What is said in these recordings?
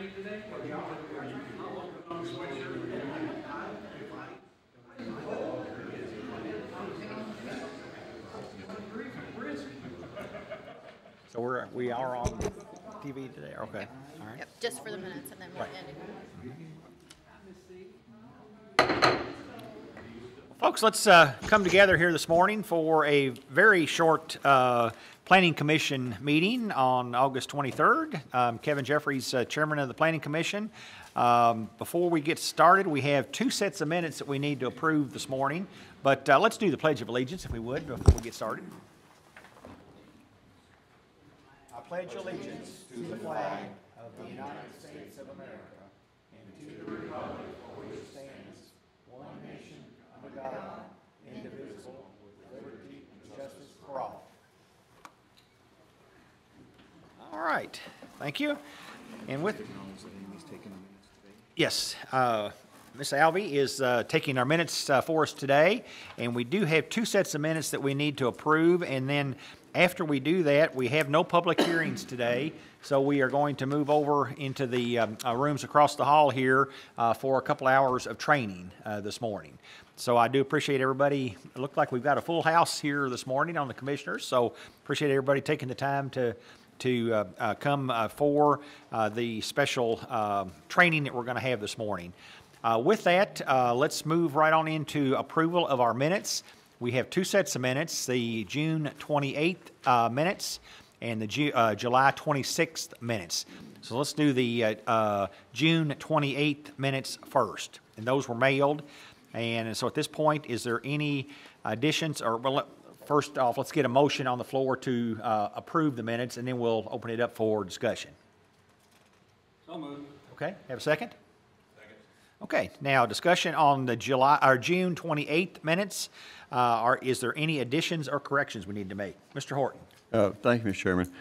So we are on TV today. Okay. All right. Yep, just for the minutes, and then we'll Right. end it. Folks, let's come together here this morning for a very short Planning Commission meeting on August 23rd. Kevin Jeffries, Chairman of the Planning Commission. Before we get started, we have two sets of minutes that we need to approve this morning. But let's do the Pledge of Allegiance, if we would, before we get started. I pledge allegiance to the flag of the United States of America and to the republic for which it stands, one nation, under God, indivisible, with liberty and justice for all. All right, thank you. And with yes, Ms. Alvey is taking our minutes for us today, and we do have two sets of minutes that we need to approve, and then after we do that, we have no public hearings today, so we are going to move over into the rooms across the hall here for a couple hours of training this morning. So I do appreciate everybody. It looked like we've got a full house here this morning on the commissioners, so appreciate everybody taking the time to come for the special training that we're going to have this morning. With that, let's move right on into approval of our minutes. We have two sets of minutes, the June 28th minutes and the July 26th minutes. So let's do the June 28th minutes first. And those were mailed. And so at this point, is there any additions? Or well, first off, let's get a motion on the floor to approve the minutes, and then we'll open it up for discussion. So moved. Okay, have a second? Okay, now discussion on the June 28th minutes. Is there any additions or corrections we need to make? Mr. Horton. Thank you, Mr. Chairman.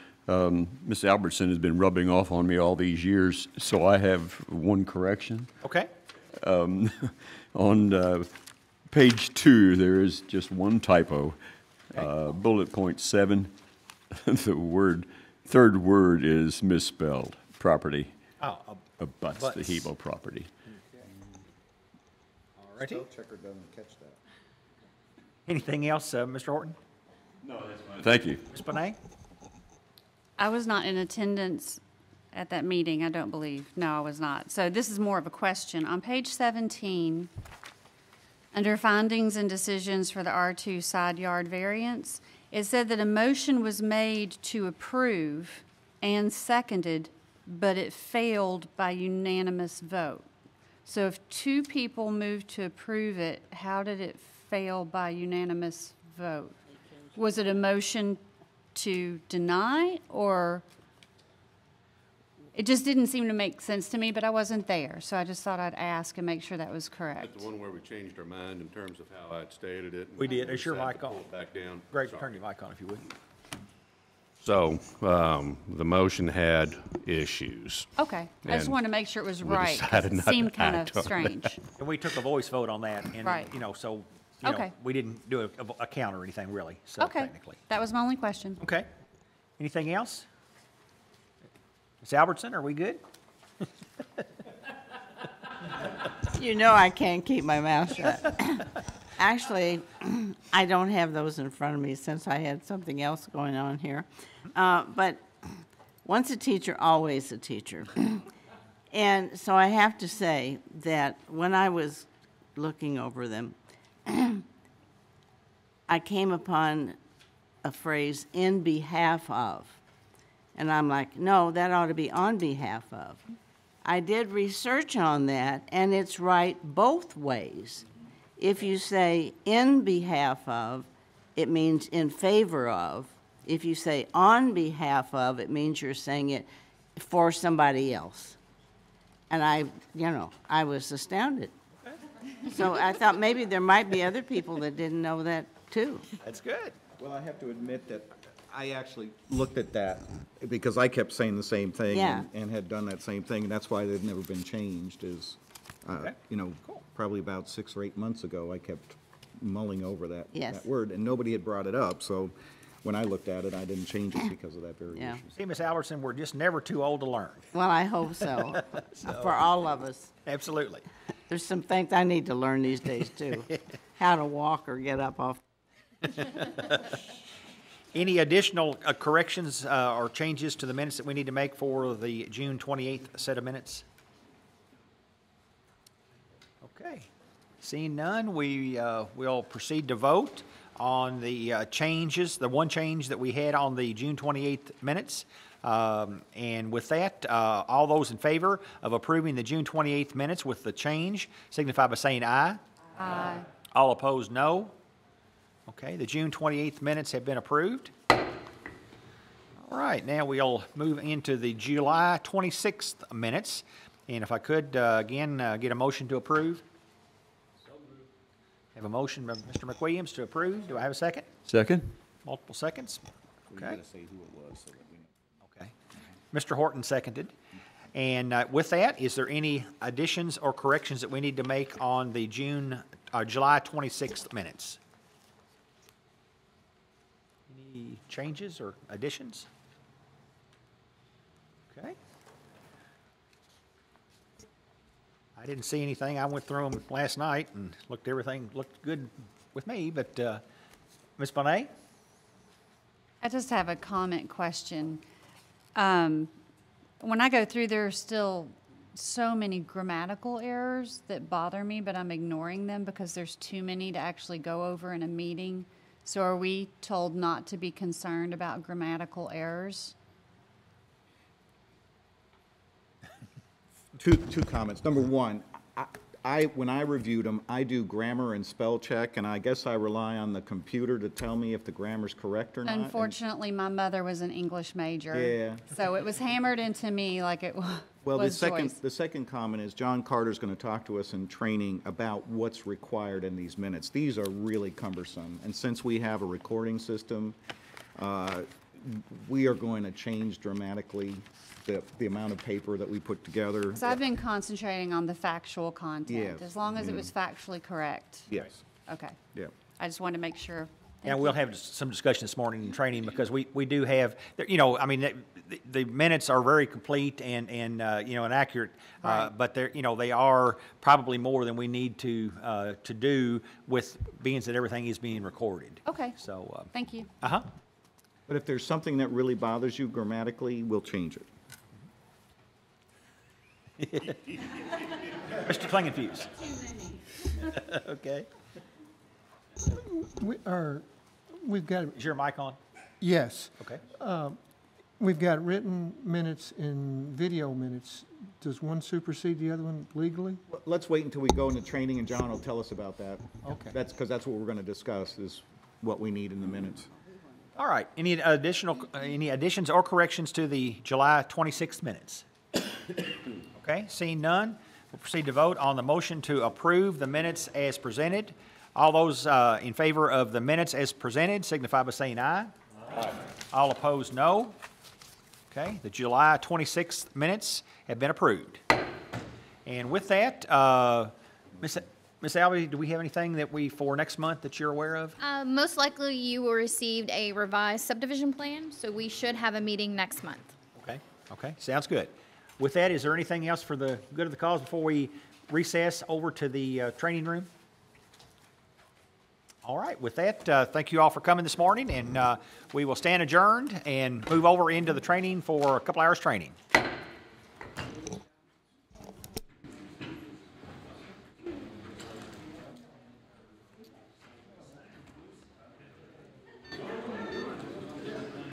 Ms. Albertson has been rubbing off on me all these years, so I have one correction. Okay. On page 2, there is just one typo. Okay. Bullet point 7, the third word is misspelled. Property. Oh, abuts the Hebo property. Alrighty. Spell checker doesn't catch that. Anything else, Mr. Horton? No, that's fine. Thank you. Ms. Bonet? I was not in attendance at that meeting, I don't believe. No, I was not. So this is more of a question. On page 17, under findings and decisions for the R2 side yard variance, it said that a motion was made to approve and seconded, but it failed by unanimous vote. So if two people moved to approve it, how did it fail by unanimous vote? Was it a motion to deny, or it just didn't seem to make sense to me, but I wasn't there, so I just thought I'd ask and make sure that was correct. That's the one where we changed our mind in terms of how I'd stated it. We did. Is your mic on? Pull it back down. Greg, Sorry. turn your mic on if you would. So, the motion had issues. Okay, I just And wanted to make sure it was we right, 'cause decided it not to seemed kind act of on strange. And we took a voice vote on that, and, Right. so, Okay. we didn't do a count or anything really, so Okay, technically. that was my only question. Okay. Anything else? Ms. Albertson, are we good? You know I can't keep my mouth shut. Actually, I don't have those in front of me since I had something else going on here. But once a teacher, always a teacher. And so I have to say that when I was looking over them, I came upon a phrase, in behalf of. And I'm like, no, that ought to be on behalf of. I did research on that, and it's right both ways. If you say in behalf of, it means in favor of. If you say on behalf of, it means you're saying it for somebody else. And I was astounded. So I thought maybe there might be other people that didn't know that too. That's good. Well, I have to admit that I actually looked at that because I kept saying the same thing Yeah. and had done that same thing, and that's why they've never been changed is, Okay. Cool. Probably about 6 or 8 months ago, I kept mulling over that Yes. word, and nobody had brought it up, so when I looked at it, I didn't change it because of that very Yeah. issue. See, Ms. Albertson, we're just never too old to learn. Well, I hope so, for all of us. Absolutely. There's some things I need to learn these days, too. How to walk or get up off. Any additional corrections or changes to the minutes that we need to make for the June 28th set of minutes? Okay. Seeing none, we will proceed to vote on the changes, the one change that we had on the June 28th minutes. And with that, all those in favor of approving the June 28th minutes with the change signify by saying aye. Aye. All opposed, no. Okay, the June 28th minutes have been approved. All right, now we'll move into the July 26th minutes. And if I could, again, get a motion to approve. Have a motion by Mr. McWilliams to approve. Do I have a second? Second? Multiple seconds? You Okay. gotta say who it was so that we know. Okay. Mr. Horton seconded. And with that, is there any additions or corrections that we need to make on the July 26th minutes? Any changes or additions? Okay. I didn't see anything. I went through them last night and everything looked good with me, but Ms. Bonet? I just have a comment question. When I go through, there are still so many grammatical errors that bother me, but I'm ignoring them because there's too many to actually go over in a meeting. So are we told not to be concerned about grammatical errors? Two comments. Number one, when I reviewed them, I do grammar and spell check, and I guess I rely on the computer to tell me if the grammar's correct or not. and- Unfortunately, my mother was an English major. Yeah. So it was hammered into me like it Well, was Joyce. the second comment is John Carter's going to talk to us in training about what's required in these minutes. These are really cumbersome, and since we have a recording system, we are going to change dramatically the amount of paper that we put together. So I've been concentrating on the factual content, Yes. as long as it was factually correct. Yes, Okay. yeah. I just wanted to make sure. And we'll have some discussion this morning in training because we do have, you know, I mean, the minutes are very complete and you know, and accurate, Right. but they're, you know, they are probably more than we need to do with being that everything is being recorded. Okay. So, Thank you. uh-huh. But if there's something that really bothers you grammatically, we'll change it. Mr. Klingenfuse. Okay. We've got, Is your mic on? yes, Okay. we've got written minutes and video minutes. Does one supersede the other one legally? Let's wait until we go into training, and John will tell us about that. Okay. That's, because that's what we're going to discuss, is what we need in the minutes. All right. Any additions or corrections to the July 26th minutes? Okay, seeing none, we'll proceed to vote on the motion to approve the minutes as presented. All those in favor of the minutes as presented signify by saying aye. Aye. All opposed, no. Okay, the July 26th minutes have been approved. And with that, Ms. Albee, do we have anything for next month that you're aware of? Most likely you will receive a revised subdivision plan, so we should have a meeting next month. Okay, sounds good. With that, is there anything else for the good of the cause before we recess over to the training room? All right, with that, thank you all for coming this morning, and we will stand adjourned and move over into the training for a couple hours training.